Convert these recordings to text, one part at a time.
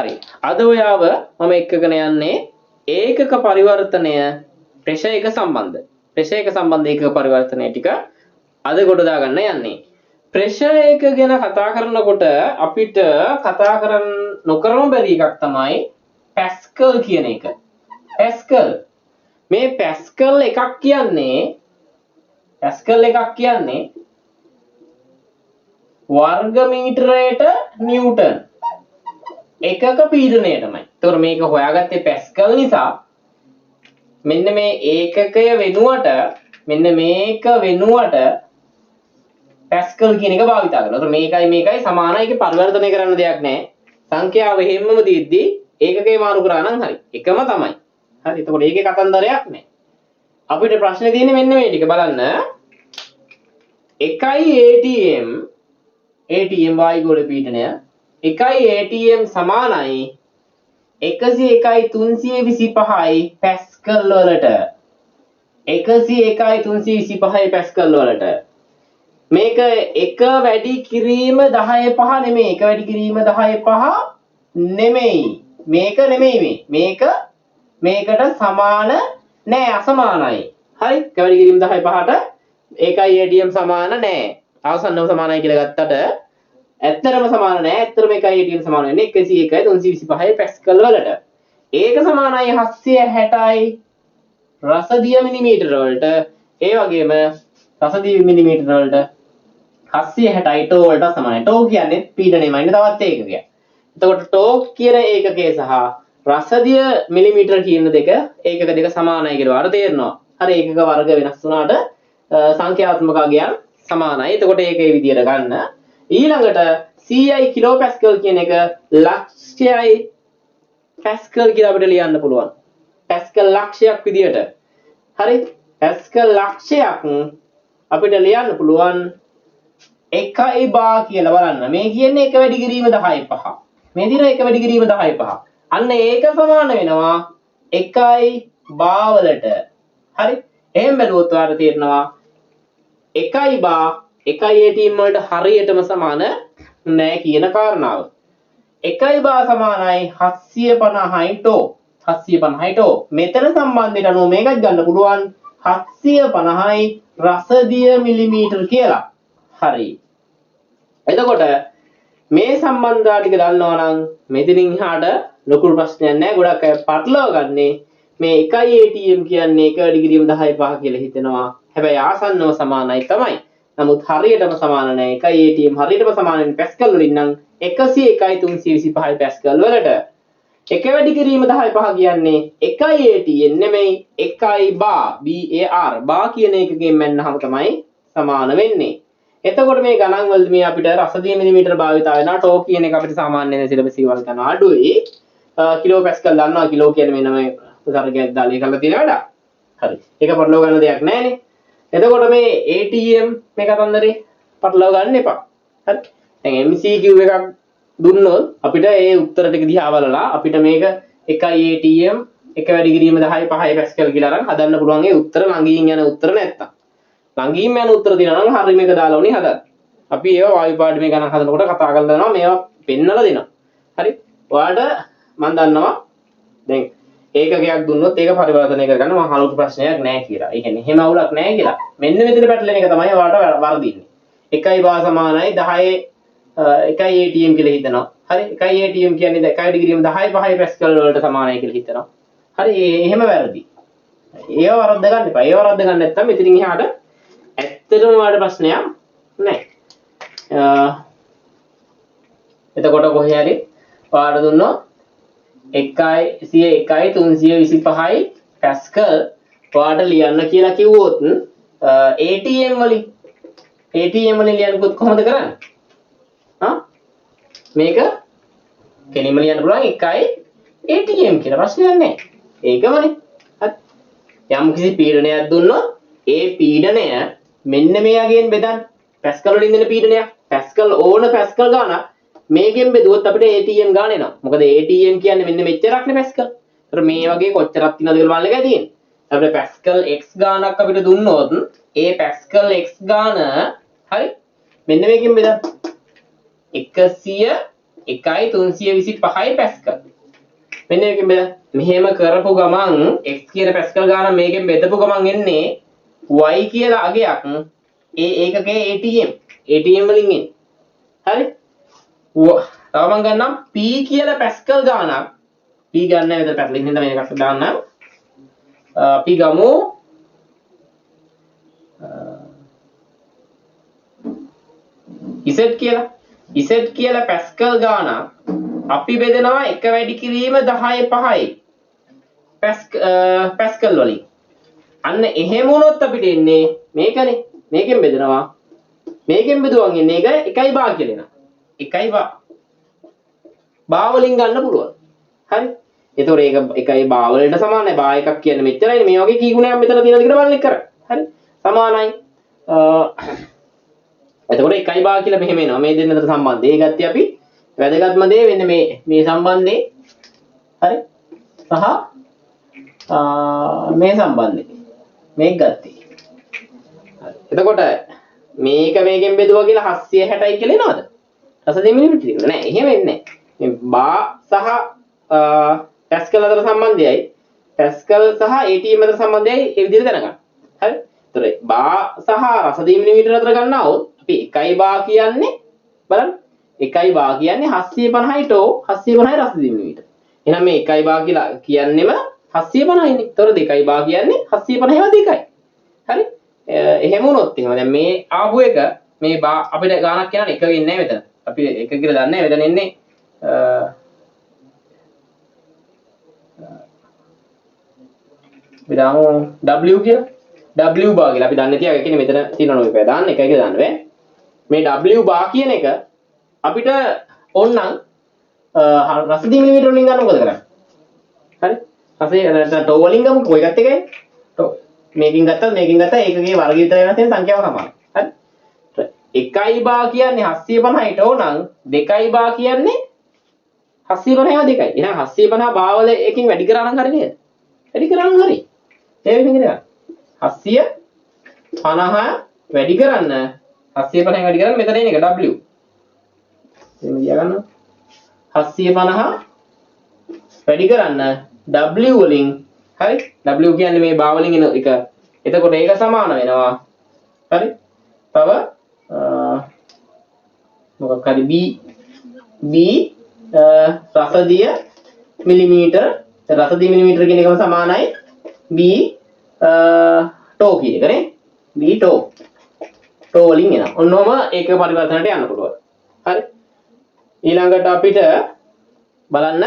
හරි. අද ඔයාව මම එක්කගෙන යන්නේ ඒකක පරිවර්තනය ප්‍රෙෂර් එක සම්බන්ධ. ප්‍රෙෂර් එක සම්බන්ධ ඒකක පරිවර්තනය ටික අද ගොඩ දාගන්න යන්නේ. ප්‍රෙෂර් එක ගැන කතා කරනකොට අපිට කතා කරන්න නොකරම බැරි එකක් තමයි පැස්කල් කියන එක. පැස්කල්. මේ පැස්කල් එකක් කියන්නේ වර්ග මීටරයට නිව්ටන් එකක පීඩනයටමයි. ඒතකොට මේක හොයාගත්තේ පැස්කල් නිසා මෙන්න මේ ඒකකය වෙනුවට මෙන්න මේක වෙනුවට පැස්කල් කියන එක භාවිතා කරනවා. ඒතකොට මේකයි සමානයි. ඒක පරිවර්තනය කරන්න දෙයක් නැහැ. සංඛ්‍යාව හැමම දීද්දී ඒකකේ මාරු කරා නම් හරි. එකම තමයි. හරි. එතකොට ඒකේ කතන්දරයක් නැහැ. අපිට ප්‍රශ්නේ තියෙන්නේ මෙන්න මේ ටික බලන්න. එකයි ATM වායුගෝල පීඩනය එකයි ATM සමානයි 101.325යි පැස්කල් වලට. 101.325යි පැස්කල් වලට. මේක 1 වැඩි කිරීම 10/5 නෙමෙයි. 1 වැඩි කිරීම 10/5 නෙමෙයි. මේක නෙමෙයි මේක මේකට සමාන නෑ, අසමානයි. හරි. 1 වැඩි කිරීම 10/5ට ඒකයි ATM සමාන නෑ. ආසන්නව සමානයි කියලා ගත්තට ඇත්තටම සමාන නෑ. ඇත්තටම එකයි ATM සමාන වෙන්නේ 101.325 පැස්කල් වලට. ඒක සමානයි 760යි රසදිය මිලිමීටර වලට. ඒ වගේම රසදිය මිලිමීටර වලට 760යි ටෝ වලට සමානයි. ටෝ කියන්නේ පීඩනයමයි නේ, තවත් ඒකකයක්. එතකොට ටෝ කියන ඒකකය සහ රසදිය මිලිමීටර කියන දෙක ඒකක දෙක සමානයි කියලා වර තේරෙනවා. හරි. ඒකක වර්ග වෙනස් වුණාට සංඛ්‍යාත්මක අගයන් සමානයි. එතකොට ඒකේ විදියට ගන්න. ඊළඟට CI කිලෝපැස්කල් කියන එක ලක්ෂයයි පැස්කල් කියලා අපිට ලියන්න පුළුවන්. පැස්කල් ලක්ෂයක් විදියට. හරි. පැස්කල් ලක්ෂයක් අපිට ලියන්න පුළුවන් 1 බා කියලා බලන්න. මේ කියන්නේ 1 වැඩි කිරීම 10/5. මේ දින 1 වැඩි කිරීම 10/5. අන්න ඒක සමාන වෙනවා 1 බා වලට. හරි. එහෙම බැලුවොත් ඔයාලට තේරෙනවා 1 බා 1 ATM වලට හරියටම සමාන නෑ කියන කාරණාව. 1 බා සමානයි 750යි ටෝ. 750යි ටෝ. මෙතන සම්බන්ධයට අනුව මේකත් ගන්න පුළුවන් 750යි රසදිය මිලිමීටර කියලා. හරි. එතකොට මේ සම්බන්ධතා ටික දන්නවා නම් මෙතනින් එහාට ලොකු ප්‍රශ්නයක් නෑ. ගොඩක් අය පටලවා ගන්නේ මේ 1 ATM කියන්නේ 1 වැඩි කිරීම 10/5 කියලා හිතනවා. හැබැයි ආසන්නව සමානයි තමයි. නමුත් හරියටම සමාන නැහැ. 1 ATM හරියටම සමාන වෙන්නේ පැස්කල් වලින් නම් 101.325 පැස්කල් වලට. 1 වැඩි කිරීම 10/5 කියන්නේ 1 ATM නෙමෙයි 1 බා BAR බා කියන එකකින් මැන්නහම තමයි සමාන වෙන්නේ. එතකොට මේ ගණන් වලදී මේ අපිට රසදිය මිලිමීටර භාවිත වෙනවා. ටෝ කියන එක අපිට සාමාන්‍යයෙන් සිලබස් වල ගන්න අඩුයි. කිලෝ පැස්කල් දන්නවා. කිලෝ කියන්නේ මෙන්න මේ උදාහරණයක් දාලා කරලා තියෙන වැඩ. හරි. ඒක පටලව ගන්න දෙයක් නැහැ නේ. එතකොට මේ ATM මේ කතන්දරේ පටලව ගන්න එපා. හරි. දැන් MCQ එකක් දුන්නොත් අපිට ඒ උත්තර ටික දිහා බලලා අපිට මේක 1 ATM 1 වැඩි කිරීම 10/5 පැස්කල් කියලා අරන් හදන්න පුළුවන්. ඒ උත්තර ළඟින් යන උත්තර නැත්තම්. ළඟින් යන උත්තර දිනනවා නම් හරි මේක දාලා උනේ හදන්න. අපි ඒවා වායු පාඩමේ ගණන් හදනකොට කතා කරලා දෙනවා. මේවා පෙන්නලා දෙනවා. හරි. ඔයාලට මම දන්නවා දැන් ඒකකයක් දුන්නොත් ඒක පරිවර්තනය කරගන්න මම හලුක ප්‍රශ්නයක් නැහැ කියලා. ඒ කියන්නේ එහෙම අවුලක් නැහැ කියලා. මෙන්න මෙතන පැටලෙන එක තමයි ඔයාලට වරදින්නේ. 1 බා සමානයි 10 1 ATM කියලා හිතනවා. හරි. 1 ATM කියන්නේ 1 වැඩි කිරීම 10/5 පැස්කල් වලට සමානයි කියලා හිතනවා. හරි. එහෙම වැරදි. ඒව වරද්ද ගන්න එපා. ඒව වරද්ද ගන්න නැත්නම් මෙතනින් එහාට ඇත්තටම ඔයාලට ප්‍රශ්නයක් නැහැ. එතකොට කොහේ හරි ඔයාලට දුන්නොත් 101.325යි පැස්කල් ඔයාලට ලියන්න කියලා කිව්වොත් ATM වලින් ලියන්නකොත් කොහොමද කරන්නේ? මේක කෙලින්ම ලියන්න පුළුවන් 1 ATM කියලා ප්‍රශ්නයක් නැහැ. ඒකමනේ. හරි. යම් කිසි පීඩනයක් දුන්නොත් ඒ පීඩනය මෙන්න මෙයාගෙන් බෙදන්න. පැස්කල් වලින් දෙන පීඩනයක්. පැස්කල් ඕන පැස්කල් ගාන මේකෙන් බෙදුවොත් අපිට ATM ගාන එනවා. මොකද ATM කියන්නේ මෙන්න මෙච්චරක් නේ පැස්කල්. ඒතර මේ වගේ කොච්චරක් තියෙනවද කියලා බලන්න එකයි තියෙන්නේ. අපිට පැස්කල් x ගානක් අපිට දුන්නොත් ඒ පැස්කල් x ගාන හරි මෙන්න මේකෙන් බෙදන්න. 100 1.325යි පැස්කල්. මෙන්න මේකෙන් බෙද. මෙහෙම කරපු ගමන් x කියන පැස්කල් ගාන මේකෙන් බෙදපු ගමන් එන්නේ y කියලා අගයක් ඒ ඒකකයේ ATM වලින් එන්නේ. හරි? තව මම ගන්නම් p කියලා පැස්කල් ගානක්. p ගන්න නැහැ මෙතන පැස්කල් ඉන්න මේක එකක් දාන්නම්. අපි ගමු z කියලා පැස්කල් ගානක් අපි බෙදනවා එක වැඩි කිරීම 10/5යි පැස්කල් වලින්. අන්න එහෙම වුණොත් අපිට එන්නේ මේකනේ. මේකෙන් බෙදනවා. මේකෙන් බෙදුවන් එන්නේ ඒක 1 බා කියලා එනවා. 1 බා. බා වලින් ගන්න පුළුවන්. හරි? එතකොට ඒක 1 බා වලට සමානයි. බා එකක් කියන්නේ මෙච්චරයි. මේ වගේ කී ගුණයක් මෙතන තියෙනවද කියලා බලන්න කරා. හරි? සමානයි. එතකොට 1 බා කියලා මෙහෙම එනවා. මේ දෙන්න අතර සම්බන්ධය. ඒ ගත්තේ අපි වැදගත්ම දේ වෙන්නේ මේ සම්බන්ධේ. හරි? සහ මේ සම්බන්ධේ. මේක ගත්තේ. හරි. එතකොට මේකෙන් බෙදුවා කියලා 760යි කියලා එනවද? රස දෙමිනිමිටි කියලා නෑ. එහෙම එන්නේ නෑ. මේ බා සහ පැස්කල් අතර සම්බන්ධයයි පැස්කල් සහ ATM අතර සම්බන්ධයයි ඒ විදිහට දැනගන්න. හරි? ඒතර බා සහ රස දෙමිනිමිටි අතර ගන්නවොත් අපි 1 බා කියන්නේ බලන්න 1 බා කියන්නේ 750යි ටෝ 750යි රස දෙමිනිමිටි. එහෙනම් මේ 1 බා කියලා කියන්නෙම 750යිනේ. ඒතර 2 බා කියන්නේ 750ව 2යි. හරි? එහෙම වුණොත් එහෙම දැන් මේ ආපු එක මේ බා අපිට ගානක් කියනනේ එක වෙන්නේ නැහැ මෙතන. අපි එක කියලා දන්නේ නැහැ. මෙතන එන්නේ විදාමු W කියලා. W බා කියලා අපි දන්නේ තියාගෙන කියන්නේ මෙතන තියෙන නෝ එක දාන්න එකයි කියලා දාන්න බෑ. මේ W බා කියන එක අපිට ඕනනම් රස දෙමිනිමිටි වලින් ගන්න මොකද කරන්නේ? හරි? රසයේ ටෝ වලින් ගමු කොයි එකත් එකයි. ටෝ මේකින් ගත්තා ඒකගේ වර්ග විතර වෙනස් වෙන සංඛ්‍යාව තමයි. හරි? 1 බා කියන්නේ 750 ටෝ නම් 2 බා කියන්නේ 750ව 2යි. එහෙනම් 750 බා වල එකකින් වැඩි කරා නම් හරි නේද? වැඩි කරා නම් හරි. ඒ විදිහට නේද? 750 වැඩි කරන්න 750 වැඩි කරන්න මෙතන එන එක W. එහෙම තියා ගන්න. 750 වැඩි කරන්න W වලින් හරි? W කියන්නේ මේ බා වලින් එන එක. එතකොට ඒක සමාන වෙනවා. හරි? තව මොකක් හරි B රසදිය මිලිමීටර රසදිය මිලිමීටර කියන එකම සමානයි B ටෝ කියන එකනේ. B ටෝ වලින් එනවා. ඔන්නෝම ඒක පරිවර්තනයට යන්න පුළුවන්. හරි? ඊළඟට අපිට බලන්න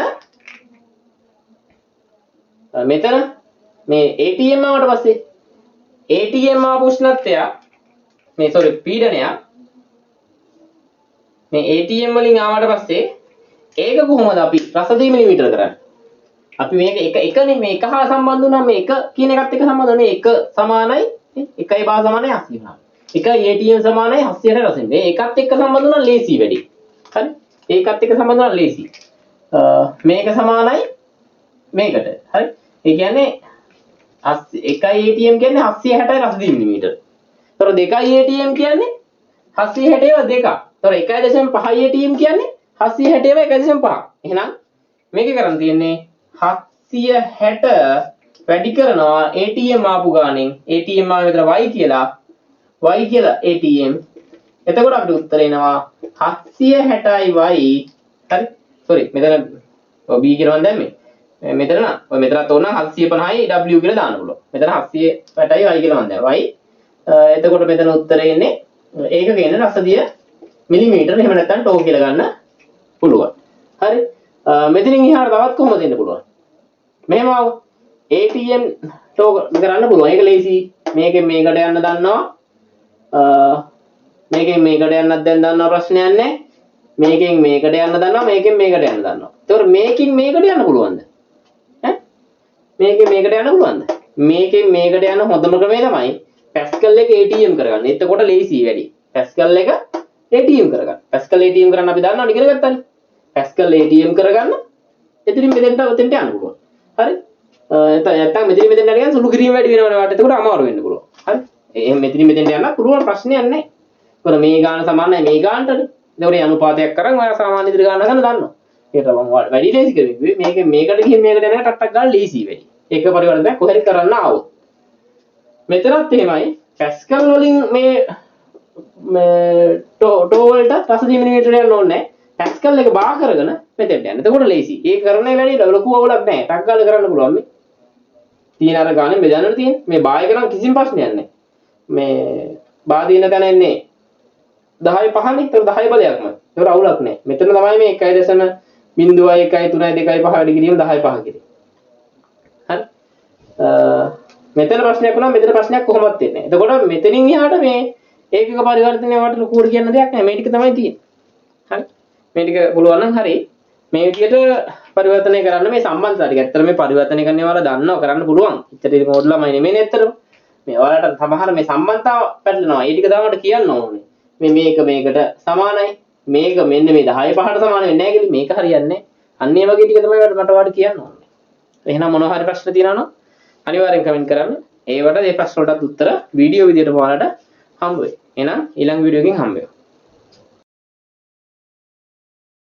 මෙතන මේ ATM ආවට පස්සේ ATM ආපු උෂ්ණත්වය මේ පීඩනය මේ ATM වලින් ආවට පස්සේ ඒක කොහොමද අපි රස දෙමිලිමීටර කරන්නේ? අපි මේක එකනේ මේ එක හා සම්බන්ධ වුණා මේ එක කියන එකත් එක්ක සම්බන්ධ වෙන්නේ එක සමානයි 1 බා සමානයි 80. එකයි ATM සමානයි 700ට රසෙන්. මේ එකත් එක්ක සම්බන්ධ වුණා ලේසි වැඩි. හරි? ඒකත් එක්ක සම්බන්ධ වුණා ලේසි. මේක සමානයි මේකට. හරි? ඒ කියන්නේ 1 ATM කියන්නේ 760යි රස දෙමිලිමීටර. ඒතර 2 ATM කියන්නේ 760ව 2. ඒතර 1.5 ATM කියන්නේ 760ව 1.5. එහෙනම් මේක කරන් තියෙන්නේ 760 වැඩි කරනවා ATM ආපු ගානෙන්. ATM ආව විතර y කියලා ATM. එතකොට අපිට උත්තර එනවා 760යි y. හරි? සෝරි මෙතන B කියලා මම දැම්මේ. මෙතන නම් ඔය මෙතනත් ඕන නම් 750යි W කියලා දාන්න පුළුවන්. මෙතන 760යි y කියලා මම දැම්මා. y. එතකොට මෙතන උත්තරේ එන්නේ ඒක කියන්නේ රසදිය මිලිමීටර එහෙම නැත්නම් ටෝ කියලා ගන්න පුළුවන්. හරි? මෙතනින් එහාට තවත් කොහොමද දෙන්න පුළුවන්? මෙහෙම ආව ATM ටෝ කරන්න පුළුවන්. ඒක ලේසි. මේකෙන් මේකට යන්න දන්නවා. මේකෙන් මේකට යන්නත් දැන් දන්නවා ප්‍රශ්නයක් නැහැ. මේකෙන් මේකට යන්න දන්නවා. මේකෙන් මේකට යන්න දන්නවා. ඒතකොට මේකෙන් මේකට යන්න පුළුවන්ද? ඈ? මේකෙන් මේකට යන්න පුළුවන්ද? මේකෙන් මේකට යන හොඳම ක්‍රමය තමයි පැස්කල් එක ATM කරගන්න. එතකොට ලේසි වැඩි. පැස්කල් එක ATM කරගන්න. පැස්කල් ATM කරන්න අපි දන්නවනේ ඉගෙන ගත්තානේ. පැස්කල් ATM කරගන්න. එතනින් මෙතෙන්ට යන්න පුළුවන්. හරි? නැත්නම් මෙතනින් මෙතෙන්ට යන සුළු කිරීම වැඩි වෙනවනේ වාට. එතකොට අමාරු වෙන්න පුළුවන්. හරි? එහෙනම් මෙතනින් මෙතෙන්ට යන්න පුළුවන් ප්‍රශ්නයක් නැහැ. ඒතකොට මේ ගාන සමානයි මේ ගානටනේ. ඒකට අනුපාතයක් කරන් ඔයා සාමාන්‍ය ඉදිරි ගන්න ගන්න දන්නවා. ඒකට මම ඔයාලට වැඩි ලේසි කරේ. මේකට ගිහින් මේකට යන එක ටක් ගන්න ලීසි වැඩි. ඒක පරිවර්තනයක් කොහරි කරන්න ආවොත්. මෙතනත් එහෙමයි. පැස්කල් වලින් මේ ටෝ වලට රස දිමිනිමීටර යන්න ඕනේ නැහැ. පැස්කල් එක බා කරගෙන මෙතෙන්ට යන්න. එතකොට ලේසි. ඒක කරන්නේ වැඩි ලොකු අවුලක් නැහැ. ටක් ගාලා කරන්න පුළුවන් මේ. තියෙන අර ගානේ බෙදන්නට තියෙන. මේ බා එක නම් කිසිම ප්‍රශ්නයක් නැහැ. මේ බා දින තැන එන්නේ 10 5නේ. ඒක 10 බලයක්ම. ඒක අවුලක් නැහැ. මෙතන තමයි මේ 1.01 3 2 5 වැඩි කිරීම 10 5 කිරීම. හරි. මෙතන ප්‍රශ්නයක් වුණා මෙතන ප්‍රශ්නයක් කොහොමවත් වෙන්නේ නැහැ. එතකොට මෙතනින් එහාට මේ ඒකක පරිවර්තනය වට ලකුවට කියන්න දෙයක් නැහැ. මේ ටික තමයි තියෙන්නේ. හරි. මේ ටික පුළුවන් නම් හරි. මේ විදිහට පරිවර්තනය කරන්න මේ සම්බන්ධතා ටික. ඇත්තට මේ පරිවර්තනය කරන්න ඔයාලා දන්නව කරන්න පුළුවන්. ඉතින් ඒක මොඩ් ළමයි නෙමෙයි ඇත්තටම. මේ ඔයාලට සමහර මේ සම්බන්ධතාව පැටලෙනවා. ඒ ටික තමයි කියන්න ඕනේ. මේක මේකට සමානයි. මේක මෙන්න මේ 10 5ට සමාන වෙන්නේ නැහැ කියලා මේක හරියන්නේ නැහැ. අන්න ඒ වගේ ටික තමයි මට ඔයාලට කියන්න ඕනේ. එහෙනම් මොනවා හරි ප්‍රශ්න තියෙනවා නම් අනිවාර්යෙන් කමෙන්ට් කරන්න. ඒවට මේ ප්‍රශ්න වලටත් උත්තර වීඩියෝ විදියට ඔයාලට හම්බ වෙයි. එහෙනම් ඊළඟ වීඩියෝ එකකින් හම්බ වෙමු.